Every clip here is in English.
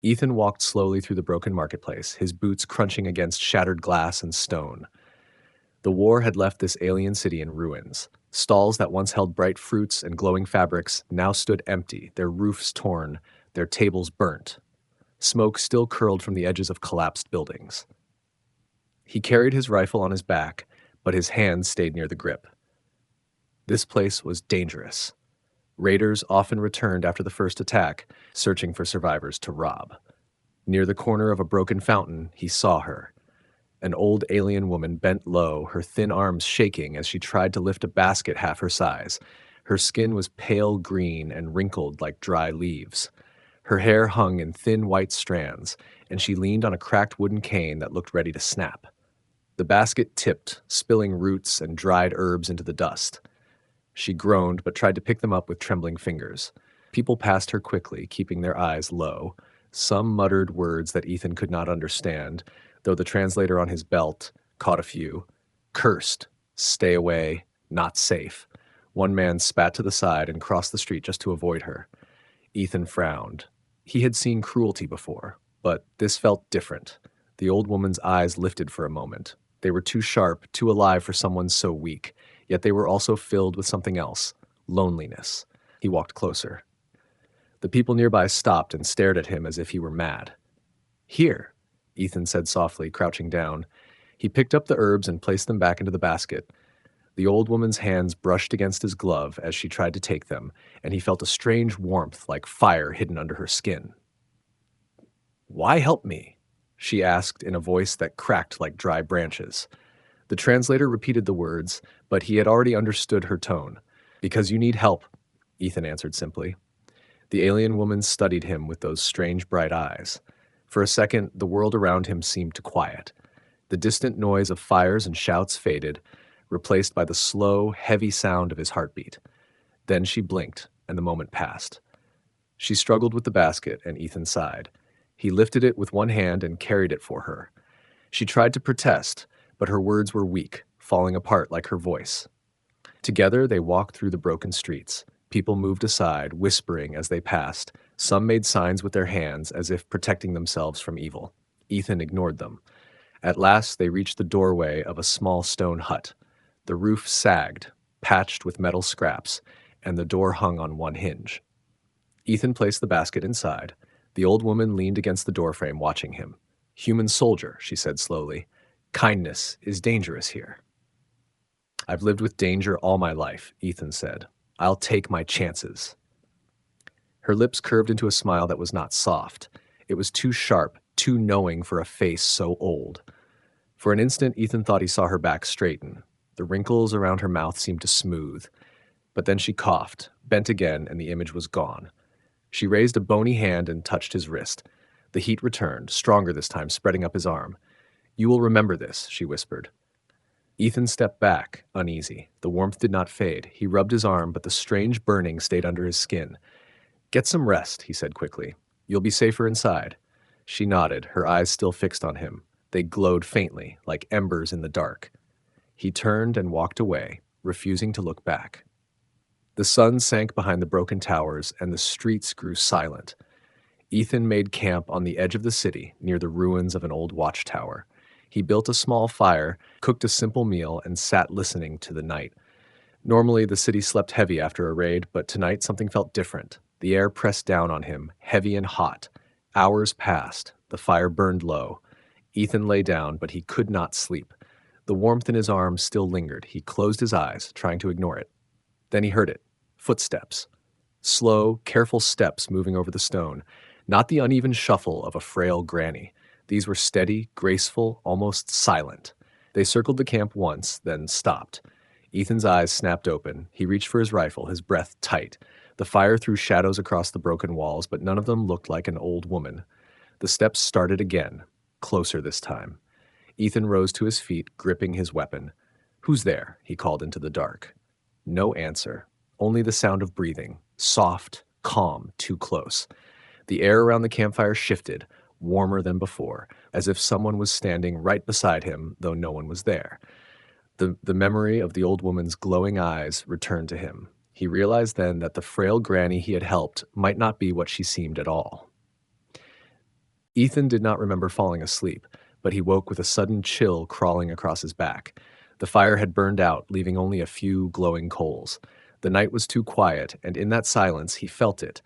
Ethan walked slowly through the broken marketplace, his boots crunching against shattered glass and stone. The war had left this alien city in ruins. Stalls that once held bright fruits and glowing fabrics now stood empty, their roofs torn, their tables burnt. Smoke still curled from the edges of collapsed buildings. He carried his rifle on his back, but his hands stayed near the grip. This place was dangerous. Raiders often returned after the first attack, searching for survivors to rob. Near the corner of a broken fountain, he saw her. An old alien woman bent low, her thin arms shaking as she tried to lift a basket half her size. Her skin was pale green and wrinkled like dry leaves. Her hair hung in thin white strands, and she leaned on a cracked wooden cane that looked ready to snap. The basket tipped, spilling roots and dried herbs into the dust. She groaned, but tried to pick them up with trembling fingers. People passed her quickly, keeping their eyes low. Some muttered words that Ethan could not understand, though the translator on his belt caught a few. Cursed, stay away, not safe. One man spat to the side and crossed the street just to avoid her. Ethan frowned. He had seen cruelty before, but this felt different. The old woman's eyes lifted for a moment. They were too sharp, too alive for someone so weak, yet they were also filled with something else, loneliness. He walked closer. The people nearby stopped and stared at him as if he were mad. Here, Ethan said softly, crouching down. He picked up the herbs and placed them back into the basket. The old woman's hands brushed against his glove as she tried to take them, and he felt a strange warmth like fire hidden under her skin. "Why help me?" she asked in a voice that cracked like dry branches. The translator repeated the words, but he had already understood her tone. "Because you need help," Ethan answered simply. The alien woman studied him with those strange bright eyes. For a second, the world around him seemed to quiet. The distant noise of fires and shouts faded, replaced by the slow, heavy sound of his heartbeat. Then she blinked, and the moment passed. She struggled with the basket, and Ethan sighed. He lifted it with one hand and carried it for her. She tried to protest, but her words were weak, falling apart like her voice. Together, they walked through the broken streets. People moved aside, whispering as they passed. Some made signs with their hands as if protecting themselves from evil. Ethan ignored them. At last, they reached the doorway of a small stone hut. The roof sagged, patched with metal scraps, and the door hung on one hinge. Ethan placed the basket inside. The old woman leaned against the doorframe, watching him. "Human soldier," she said slowly. "Kindness is dangerous here." "I've lived with danger all my life," Ethan said. "I'll take my chances." Her lips curved into a smile that was not soft. It was too sharp, too knowing for a face so old. For an instant, Ethan thought he saw her back straighten. The wrinkles around her mouth seemed to smooth. But then she coughed, bent again, and the image was gone. She raised a bony hand and touched his wrist. The heat returned, stronger this time, spreading up his arm. "You will remember this," she whispered. Ethan stepped back, uneasy. The warmth did not fade. He rubbed his arm, but the strange burning stayed under his skin. "Get some rest," he said quickly. "You'll be safer inside." She nodded, her eyes still fixed on him. They glowed faintly, like embers in the dark. He turned and walked away, refusing to look back. The sun sank behind the broken towers, and the streets grew silent. Ethan made camp on the edge of the city, near the ruins of an old watchtower. He built a small fire, cooked a simple meal, and sat listening to the night. Normally, the city slept heavy after a raid, but tonight something felt different. The air pressed down on him, heavy and hot. Hours passed. The fire burned low. Ethan lay down, but he could not sleep. The warmth in his arms still lingered. He closed his eyes, trying to ignore it. Then he heard it. Footsteps. Slow, careful steps moving over the stone. Not the uneven shuffle of a frail granny. These were steady, graceful, almost silent. They circled the camp once, then stopped. Ethan's eyes snapped open. He reached for his rifle, his breath tight. The fire threw shadows across the broken walls, but none of them looked like an old woman. The steps started again, closer this time. Ethan rose to his feet, gripping his weapon. "Who's there?" he called into the dark. No answer, only the sound of breathing, soft, calm, too close. The air around the campfire shifted, warmer than before, as if someone was standing right beside him, though no one was there. The memory of the old woman's glowing eyes returned to him. He realized then that the frail granny he had helped might not be what she seemed at all. Ethan did not remember falling asleep, but he woke with a sudden chill crawling across his back. The fire had burned out, leaving only a few glowing coals. The night was too quiet, and in that silence he felt it,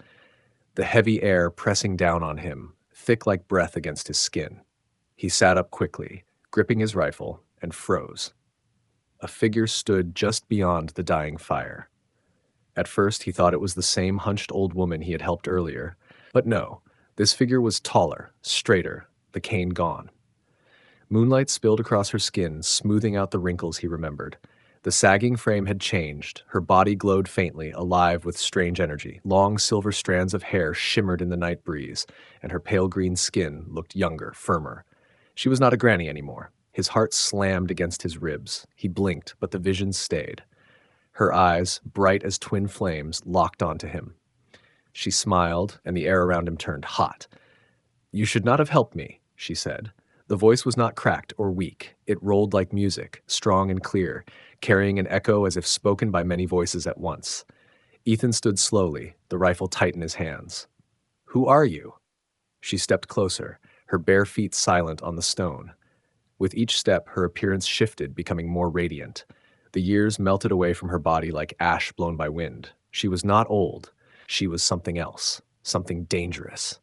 the heavy air pressing down on him, thick like breath against his skin. He sat up quickly, gripping his rifle, and froze. A figure stood just beyond the dying fire. At first he thought it was the same hunched old woman he had helped earlier, but no, this figure was taller, straighter, the cane gone. Moonlight spilled across her skin, smoothing out the wrinkles he remembered. The sagging frame had changed. Her body glowed faintly, alive with strange energy. Long silver strands of hair shimmered in the night breeze, and her pale green skin looked younger, firmer. She was not a granny anymore. His heart slammed against his ribs. He blinked, but the vision stayed. Her eyes, bright as twin flames, locked onto him. She smiled, and the air around him turned hot. "You should not have helped me," she said. The voice was not cracked or weak. It rolled like music, strong and clear, carrying an echo as if spoken by many voices at once. Ethan stood slowly, the rifle tight in his hands. "Who are you?" She stepped closer, her bare feet silent on the stone. With each step, her appearance shifted, becoming more radiant. The years melted away from her body like ash blown by wind. She was not old. She was something else, something dangerous.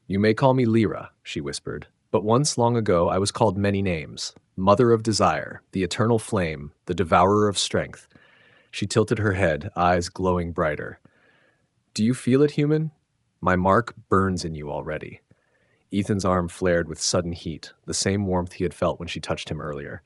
"You may call me Lyra," she whispered. "But once long ago I was called many names. Mother of Desire, the Eternal Flame, the Devourer of Strength." She tilted her head, eyes glowing brighter. "Do you feel it, human? My mark burns in you already." Ethan's arm flared with sudden heat, the same warmth he had felt when she touched him earlier.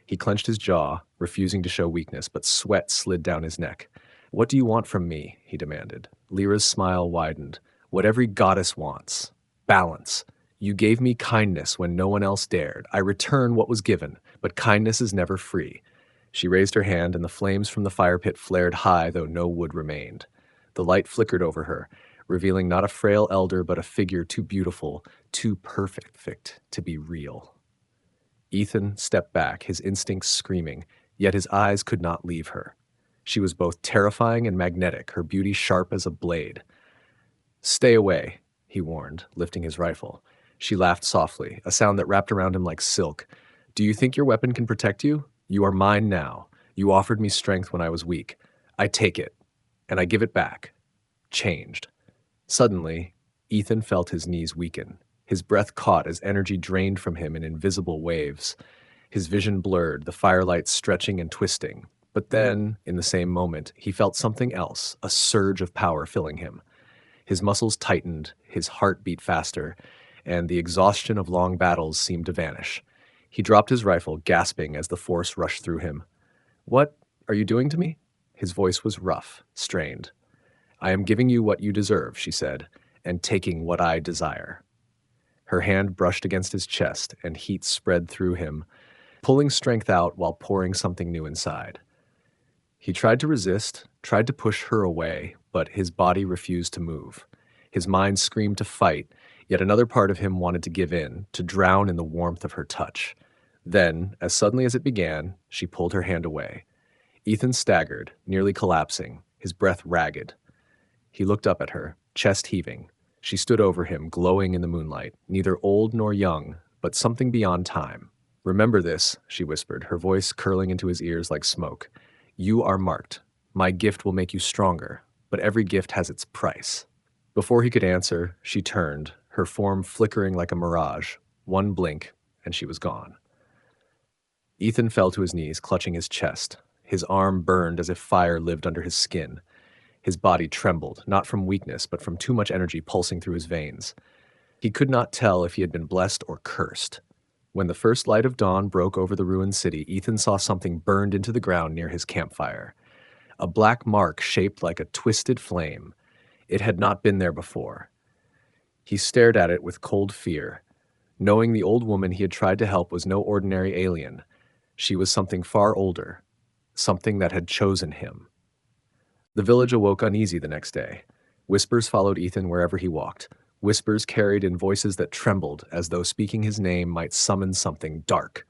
He clenched his jaw, refusing to show weakness, but sweat slid down his neck. "What do you want from me?" he demanded. Lyra's smile widened. "What every goddess wants. Balance. You gave me kindness when no one else dared. I return what was given, but kindness is never free." She raised her hand, and the flames from the fire pit flared high, though no wood remained. The light flickered over her, revealing not a frail elder, but a figure too beautiful, too perfect to be real. Ethan stepped back, his instincts screaming, yet his eyes could not leave her. She was both terrifying and magnetic, her beauty sharp as a blade. "Stay away," he warned, lifting his rifle. She laughed softly, a sound that wrapped around him like silk. "Do you think your weapon can protect you? You are mine now. You offered me strength when I was weak. I take it, and I give it back." Changed. Suddenly, Ethan felt his knees weaken. His breath caught as energy drained from him in invisible waves. His vision blurred, the firelight stretching and twisting. But then, in the same moment, he felt something else, a surge of power filling him. His muscles tightened, his heart beat faster, and the exhaustion of long battles seemed to vanish. He dropped his rifle, gasping as the force rushed through him. "What are you doing to me?" His voice was rough, strained. "I am giving you what you deserve," she said, "and taking what I desire." Her hand brushed against his chest, and heat spread through him, pulling strength out while pouring something new inside. He tried to resist, tried to push her away, but his body refused to move. His mind screamed to fight, yet another part of him wanted to give in, to drown in the warmth of her touch. Then, as suddenly as it began, she pulled her hand away. Ethan staggered, nearly collapsing, his breath ragged. He looked up at her, chest heaving. She stood over him, glowing in the moonlight, neither old nor young, but something beyond time. "Remember this," she whispered, her voice curling into his ears like smoke. "You are marked. My gift will make you stronger, but every gift has its price." Before he could answer, she turned, her form flickering like a mirage. One blink, and she was gone. Ethan fell to his knees, clutching his chest. His arm burned as if fire lived under his skin. His body trembled, not from weakness, but from too much energy pulsing through his veins. He could not tell if he had been blessed or cursed. When the first light of dawn broke over the ruined city, Ethan saw something burned into the ground near his campfire. A black mark shaped like a twisted flame. It had not been there before. He stared at it with cold fear, knowing the old woman he had tried to help was no ordinary alien. She was something far older, something that had chosen him. The village awoke uneasy the next day. Whispers followed Ethan wherever he walked. Whispers carried in voices that trembled as though speaking his name might summon something dark.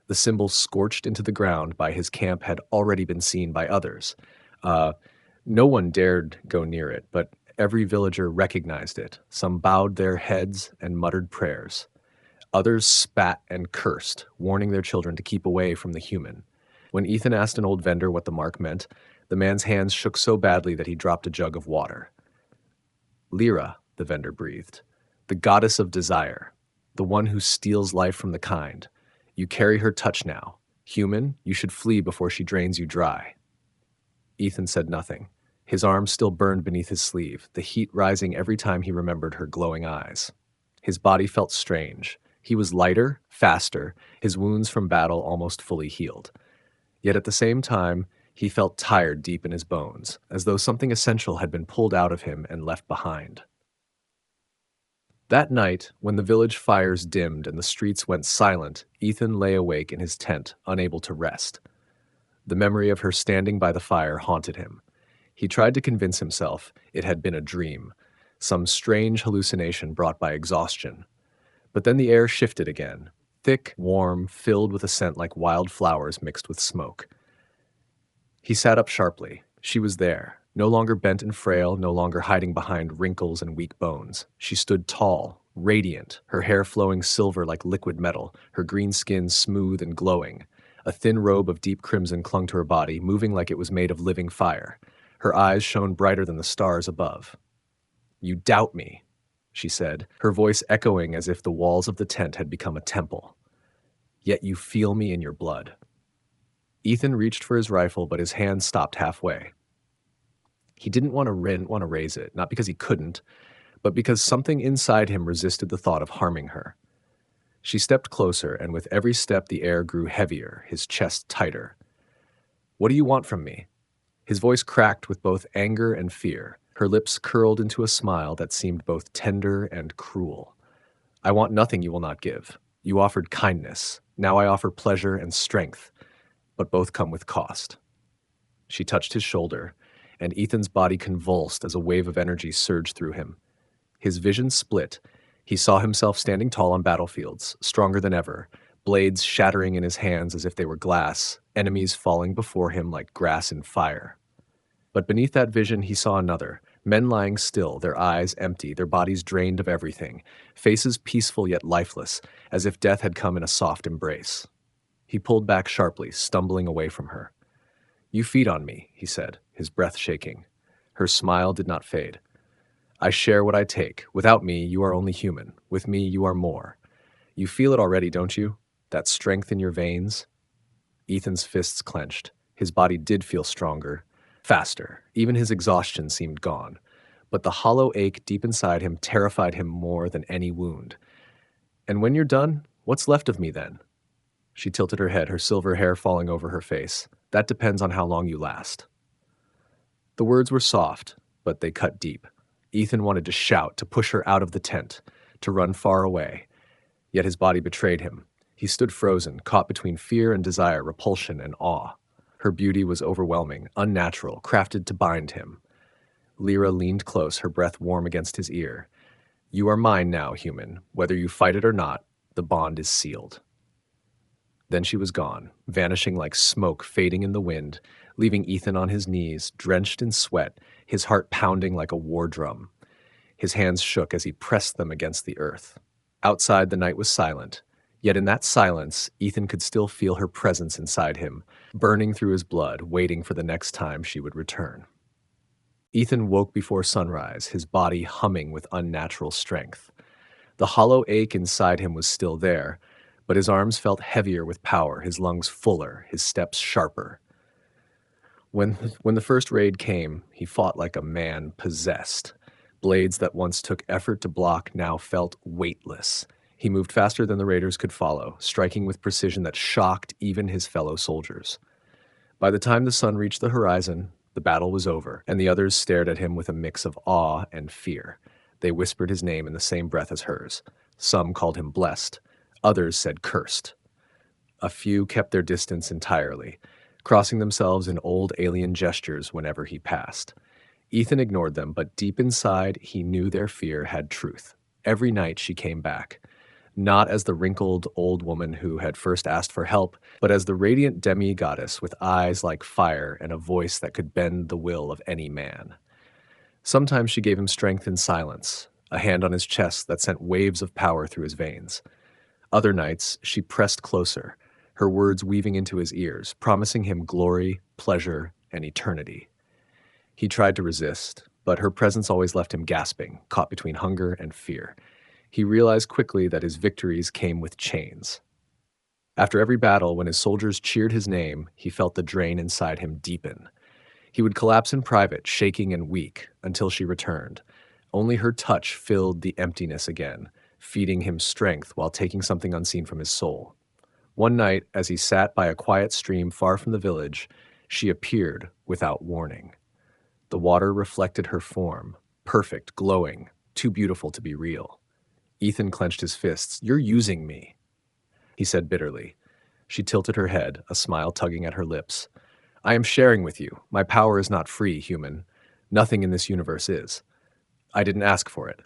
The symbol scorched into the ground by his camp had already been seen by others. No one dared go near it, but Every villager recognized it. Some bowed their heads and muttered prayers. Others spat and cursed, warning their children to keep away from the human. When Ethan asked an old vendor what the mark meant, the man's hands shook so badly that he dropped a jug of water. Lyra, the vendor breathed, the goddess of desire, the one who steals life from the kind. You carry her touch now. Human, you should flee before she drains you dry. Ethan said nothing. His arm still burned beneath his sleeve, the heat rising every time he remembered her glowing eyes. His body felt strange. He was lighter, faster, his wounds from battle almost fully healed. Yet at the same time, he felt tired deep in his bones, as though something essential had been pulled out of him and left behind. That night, when the village fires dimmed and the streets went silent, Ethan lay awake in his tent, unable to rest. The memory of her standing by the fire haunted him. He tried to convince himself it had been a dream, some strange hallucination brought by exhaustion. But then the air shifted again, thick, warm, filled with a scent like wild flowers mixed with smoke. He sat up sharply. She was there, no longer bent and frail, no longer hiding behind wrinkles and weak bones. She stood tall, radiant, her hair flowing silver like liquid metal, her green skin smooth and glowing. A thin robe of deep crimson clung to her body, moving like it was made of living fire. Her eyes shone brighter than the stars above. "You doubt me," she said, her voice echoing as if the walls of the tent had become a temple. "Yet you feel me in your blood." Ethan reached for his rifle, but his hand stopped halfway. He didn't want to raise it, not because he couldn't, but because something inside him resisted the thought of harming her. She stepped closer, and with every step the air grew heavier, his chest tighter. "What do you want from me?" His voice cracked with both anger and fear. Her lips curled into a smile that seemed both tender and cruel. "I want nothing you will not give. You offered kindness. Now I offer pleasure and strength, but both come with cost." She touched his shoulder, and Ethan's body convulsed as a wave of energy surged through him. His vision split. He saw himself standing tall on battlefields, stronger than ever, blades shattering in his hands as if they were glass, enemies falling before him like grass in fire. But beneath that vision he saw another, men lying still, their eyes empty, their bodies drained of everything, faces peaceful yet lifeless, as if death had come in a soft embrace. He pulled back sharply, stumbling away from her. "You feed on me," he said, his breath shaking. Her smile did not fade. "I share what I take. Without me, you are only human. With me, you are more. You feel it already, don't you? That strength in your veins?" Ethan's fists clenched. His body did feel stronger, faster. Even his exhaustion seemed gone. But the hollow ache deep inside him terrified him more than any wound. "And when you're done, what's left of me then?" She tilted her head, her silver hair falling over her face. "That depends on how long you last." The words were soft, but they cut deep. Ethan wanted to shout, to push her out of the tent, to run far away. Yet his body betrayed him. He stood frozen, caught between fear and desire, repulsion and awe. Her beauty was overwhelming, unnatural, crafted to bind him. Lyra leaned close, her breath warm against his ear. "You are mine now, human. Whether you fight it or not, the bond is sealed." Then she was gone, vanishing like smoke fading in the wind, leaving Ethan on his knees, drenched in sweat, his heart pounding like a war drum. His hands shook as he pressed them against the earth. Outside, the night was silent. Yet in that silence, Ethan could still feel her presence inside him, burning through his blood, waiting for the next time she would return. Ethan woke before sunrise, his body humming with unnatural strength. The hollow ache inside him was still there, but his arms felt heavier with power, his lungs fuller, his steps sharper. When the first raid came, he fought like a man possessed. Blades that once took effort to block now felt weightless. He moved faster than the raiders could follow, striking with precision that shocked even his fellow soldiers. By the time the sun reached the horizon, the battle was over, and the others stared at him with a mix of awe and fear. They whispered his name in the same breath as hers. Some called him blessed. Others said cursed. A few kept their distance entirely, crossing themselves in old alien gestures whenever he passed. Ethan ignored them, but deep inside, he knew their fear had truth. Every night she came back, not as the wrinkled old woman who had first asked for help, but as the radiant demigoddess with eyes like fire and a voice that could bend the will of any man. Sometimes she gave him strength in silence, a hand on his chest that sent waves of power through his veins. Other nights, she pressed closer, her words weaving into his ears, promising him glory, pleasure, and eternity. He tried to resist, but her presence always left him gasping, caught between hunger and fear. He realized quickly that his victories came with chains. After every battle, when his soldiers cheered his name, he felt the drain inside him deepen. He would collapse in private, shaking and weak, until she returned. Only her touch filled the emptiness again, feeding him strength while taking something unseen from his soul. One night, as he sat by a quiet stream far from the village, she appeared without warning. The water reflected her form, perfect, glowing, too beautiful to be real. Ethan clenched his fists. "You're using me," he said bitterly. She tilted her head, a smile tugging at her lips. "I am sharing with you. My power is not free, human. Nothing in this universe is. I didn't ask for it."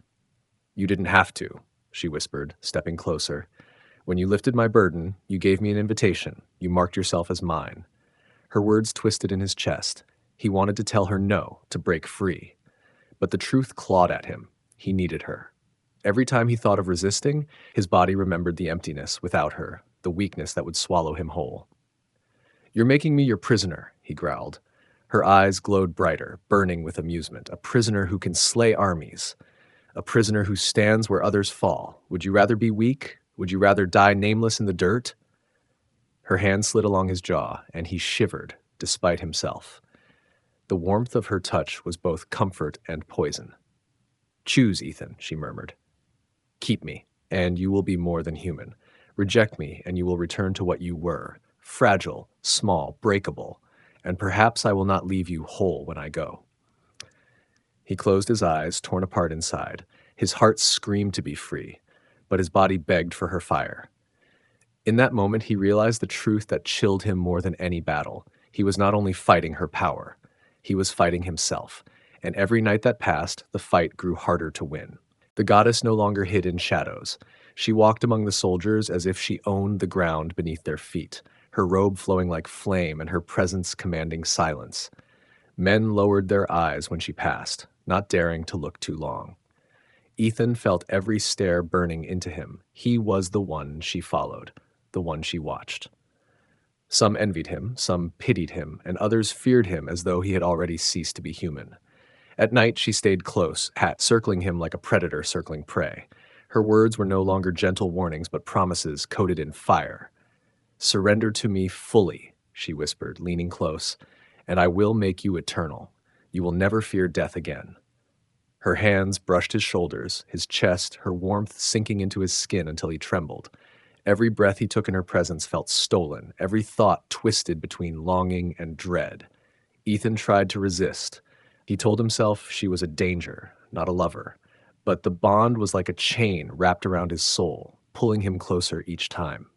"You didn't have to," she whispered, stepping closer. "When you lifted my burden, you gave me an invitation. You marked yourself as mine." Her words twisted in his chest. He wanted to tell her no, to break free. But the truth clawed at him. He needed her. Every time he thought of resisting, his body remembered the emptiness without her, the weakness that would swallow him whole. "You're making me your prisoner," he growled. Her eyes glowed brighter, burning with amusement. "A prisoner who can slay armies. A prisoner who stands where others fall. Would you rather be weak? Would you rather die nameless in the dirt?" Her hand slid along his jaw, and he shivered, despite himself. The warmth of her touch was both comfort and poison. "Choose, Ethan," she murmured. "Keep me, and you will be more than human. Reject me, and you will return to what you were, fragile, small, breakable, and perhaps I will not leave you whole when I go." He closed his eyes, torn apart inside. His heart screamed to be free, but his body begged for her fire. In that moment, he realized the truth that chilled him more than any battle. He was not only fighting her power, he was fighting himself, and every night that passed, the fight grew harder to win. The goddess no longer hid in shadows. She walked among the soldiers as if she owned the ground beneath their feet, her robe flowing like flame and her presence commanding silence. Men lowered their eyes when she passed, not daring to look too long. Ethan felt every stare burning into him. He was the one she followed, the one she watched. Some envied him, some pitied him, and others feared him as though he had already ceased to be human. At night, she stayed close, hat circling him like a predator circling prey. Her words were no longer gentle warnings, but promises coated in fire. "Surrender to me fully," she whispered, leaning close, "and I will make you eternal. You will never fear death again." Her hands brushed his shoulders, his chest, her warmth sinking into his skin until he trembled. Every breath he took in her presence felt stolen, every thought twisted between longing and dread. Ethan tried to resist. He told himself she was a danger, not a lover. But the bond was like a chain wrapped around his soul, pulling him closer each time.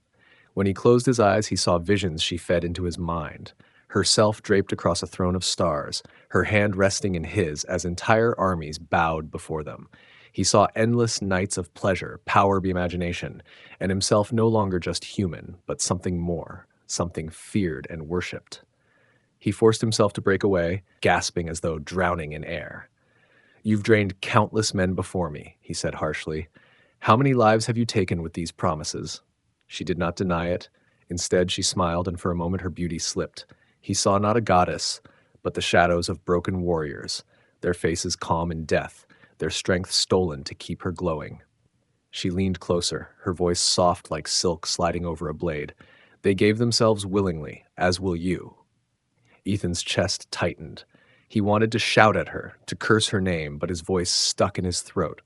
When he closed his eyes, he saw visions she fed into his mind. Herself draped across a throne of stars, her hand resting in his as entire armies bowed before them. He saw endless nights of pleasure, power of imagination, and himself no longer just human, but something more, something feared and worshipped. He forced himself to break away, gasping as though drowning in air. "You've drained countless men before me," he said harshly. "How many lives have you taken with these promises?" She did not deny it. Instead, she smiled, and for a moment her beauty slipped. He saw not a goddess, but the shadows of broken warriors, their faces calm in death, their strength stolen to keep her glowing. She leaned closer, her voice soft like silk sliding over a blade. "They gave themselves willingly, as will you." Ethan's chest tightened. He wanted to shout at her, to curse her name, but his voice stuck in his throat.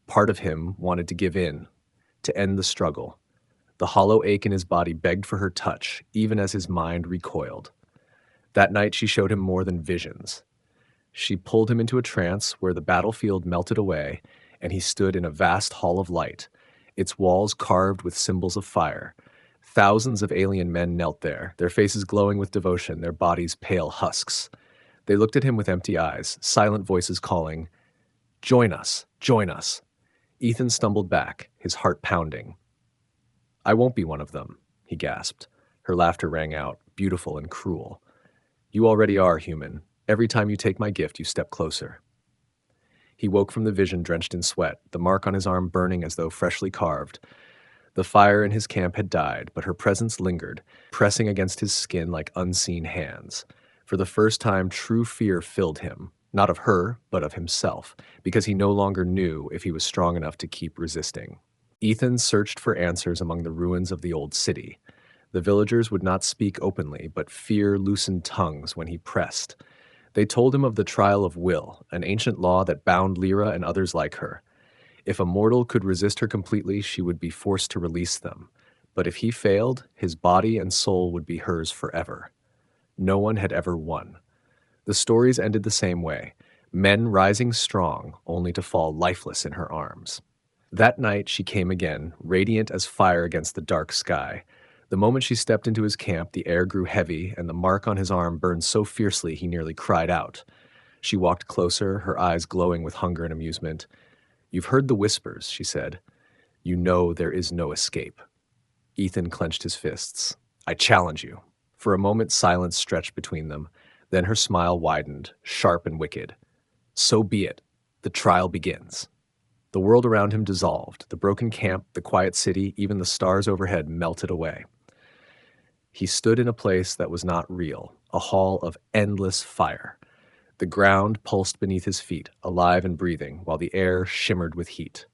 Part of him wanted to give in, to end the struggle. The hollow ache in his body begged for her touch, even as his mind recoiled. That night she showed him more than visions. She pulled him into a trance where the battlefield melted away, and he stood in a vast hall of light, its walls carved with symbols of fire. Thousands of alien men knelt there, their faces glowing with devotion, their bodies pale husks. They looked at him with empty eyes, silent voices calling, "Join us, join us." Ethan stumbled back, his heart pounding. "I won't be one of them," he gasped. Her laughter rang out, beautiful and cruel. "You already are human. Every time you take my gift, you step closer." He woke from the vision drenched in sweat, the mark on his arm burning as though freshly carved. The fire in his camp had died, but her presence lingered, pressing against his skin like unseen hands. For the first time, true fear filled him, not of her, but of himself, because he no longer knew if he was strong enough to keep resisting. Ethan searched for answers among the ruins of the old city. The villagers would not speak openly, but fear loosened tongues when he pressed. They told him of the trial of will, an ancient law that bound Lyra and others like her. If a mortal could resist her completely, she would be forced to release them. But if he failed, his body and soul would be hers forever. No one had ever won. The stories ended the same way, men rising strong, only to fall lifeless in her arms. That night she came again, radiant as fire against the dark sky. The moment she stepped into his camp, the air grew heavy, and the mark on his arm burned so fiercely he nearly cried out. She walked closer, her eyes glowing with hunger and amusement. "You've heard the whispers," she said. "You know there is no escape." Ethan clenched his fists. "I challenge you." For a moment silence stretched between them. Then her smile widened, sharp and wicked. "So be it. The trial begins." The world around him dissolved. The broken camp, the quiet city, even the stars overhead melted away. He stood in a place that was not real, a hall of endless fire. The ground pulsed beneath his feet, alive and breathing, while the air shimmered with heat.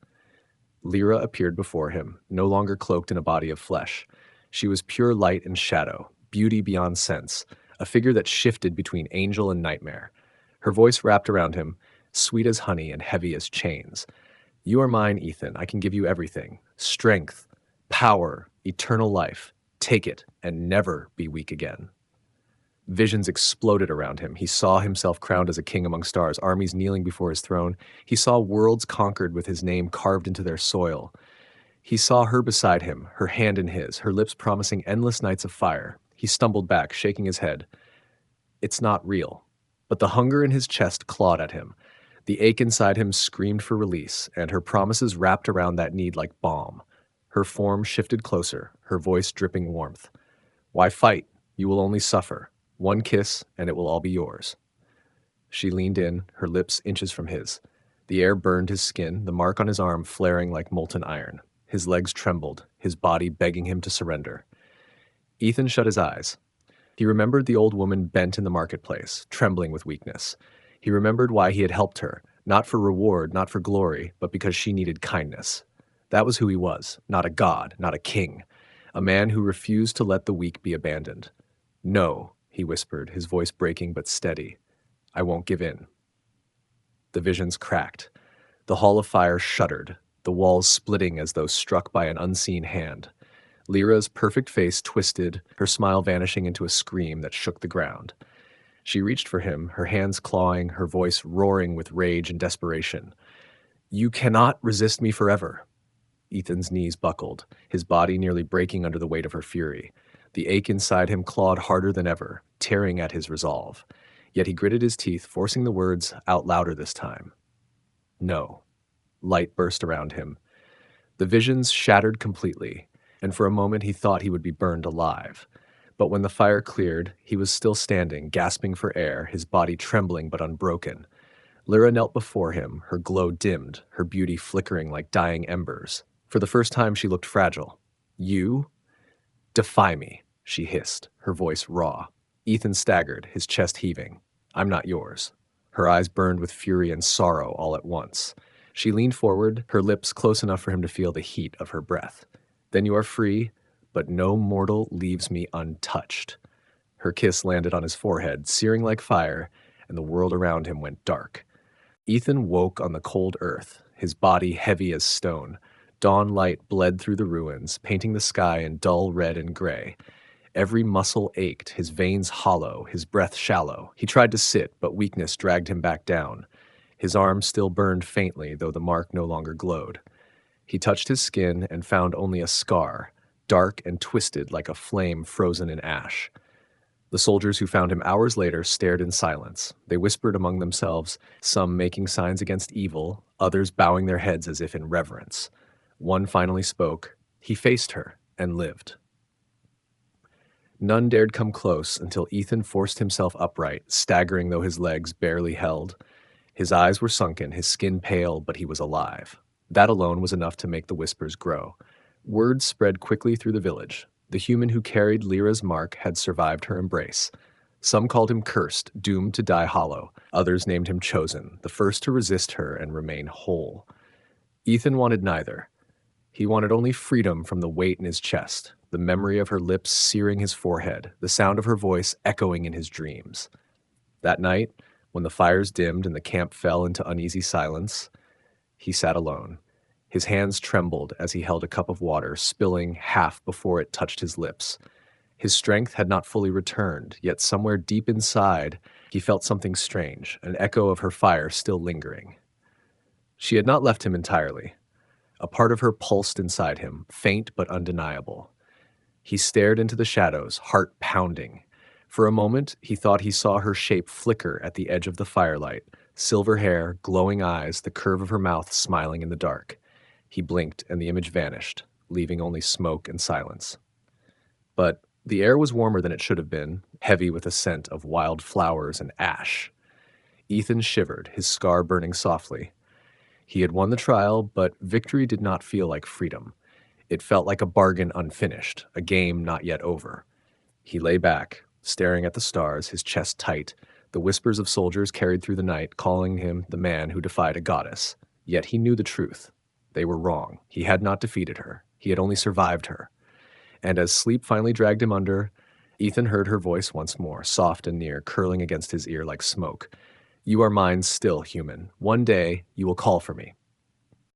Lyra appeared before him, no longer cloaked in a body of flesh. She was pure light and shadow, beauty beyond sense, a figure that shifted between angel and nightmare. Her voice wrapped around him, sweet as honey and heavy as chains. "You are mine, Ethan. I can give you everything. Strength, power, eternal life. Take it and never be weak again." Visions exploded around him. He saw himself crowned as a king among stars, armies kneeling before his throne. He saw worlds conquered with his name carved into their soil. He saw her beside him, her hand in his, her lips promising endless nights of fire. He stumbled back, shaking his head. It's not real. But the hunger in his chest clawed at him. The ache inside him screamed for release, and her promises wrapped around that need like balm. Her form shifted closer, her voice dripping warmth. "Why fight? You will only suffer. One kiss, and it will all be yours." She leaned in, her lips inches from his. The air burned his skin, the mark on his arm flaring like molten iron. His legs trembled, his body begging him to surrender. Ethan shut his eyes. He remembered the old woman bent in the marketplace, trembling with weakness. He remembered why he had helped her, not for reward, not for glory, but because she needed kindness. That was who he was, not a god, not a king. A man who refused to let the weak be abandoned. "No," he whispered, his voice breaking but steady. "I won't give in." The visions cracked. The hall of fire shuddered, the walls splitting as though struck by an unseen hand. Lyra's perfect face twisted, her smile vanishing into a scream that shook the ground. She reached for him, her hands clawing, her voice roaring with rage and desperation. "You cannot resist me forever." Ethan's knees buckled, his body nearly breaking under the weight of her fury. The ache inside him clawed harder than ever, tearing at his resolve. Yet he gritted his teeth, forcing the words out louder this time. "No." Light burst around him. The visions shattered completely, and for a moment he thought he would be burned alive. But when the fire cleared, he was still standing, gasping for air, his body trembling but unbroken. Lyra knelt before him, her glow dimmed, her beauty flickering like dying embers. For the first time she looked fragile. "You? Defy me," she hissed, her voice raw. Ethan staggered, his chest heaving. "I'm not yours." Her eyes burned with fury and sorrow all at once. She leaned forward, her lips close enough for him to feel the heat of her breath. "Then you are free, but no mortal leaves me untouched." Her kiss landed on his forehead, searing like fire, and the world around him went dark. Ethan woke on the cold earth, his body heavy as stone. Dawn light bled through the ruins, painting the sky in dull red and gray. Every muscle ached, his veins hollow, his breath shallow. He tried to sit, but weakness dragged him back down. His arm still burned faintly, though the mark no longer glowed. He touched his skin and found only a scar, dark and twisted like a flame frozen in ash. The soldiers who found him hours later stared in silence. They whispered among themselves, some making signs against evil, others bowing their heads as if in reverence. One finally spoke. He faced her and lived. None dared come close until Ethan forced himself upright, staggering though his legs barely held. His eyes were sunken, his skin pale, but he was alive. That alone was enough to make the whispers grow. Word spread quickly through the village. The human who carried Lyra's mark had survived her embrace. Some called him cursed, doomed to die hollow. Others named him chosen, the first to resist her and remain whole. Ethan wanted neither. He wanted only freedom from the weight in his chest, the memory of her lips searing his forehead, the sound of her voice echoing in his dreams. That night, when the fires dimmed and the camp fell into uneasy silence, he sat alone. His hands trembled as he held a cup of water, spilling half before it touched his lips. His strength had not fully returned, yet somewhere deep inside, he felt something strange, an echo of her fire still lingering. She had not left him entirely. A part of her pulsed inside him, faint but undeniable. He stared into the shadows, heart pounding. For a moment, he thought he saw her shape flicker at the edge of the firelight, silver hair, glowing eyes, the curve of her mouth smiling in the dark. He blinked, and the image vanished, leaving only smoke and silence. But the air was warmer than it should have been, heavy with a scent of wild flowers and ash. Ethan shivered, his scar burning softly. He had won the trial, but victory did not feel like freedom. It felt like a bargain unfinished, a game not yet over. He lay back, staring at the stars, his chest tight. The whispers of soldiers carried through the night, calling him the man who defied a goddess. Yet he knew the truth. They were wrong. He had not defeated her. He had only survived her. And as sleep finally dragged him under, Ethan heard her voice once more, soft and near, curling against his ear like smoke. "You are mine still, human. One day you will call for me."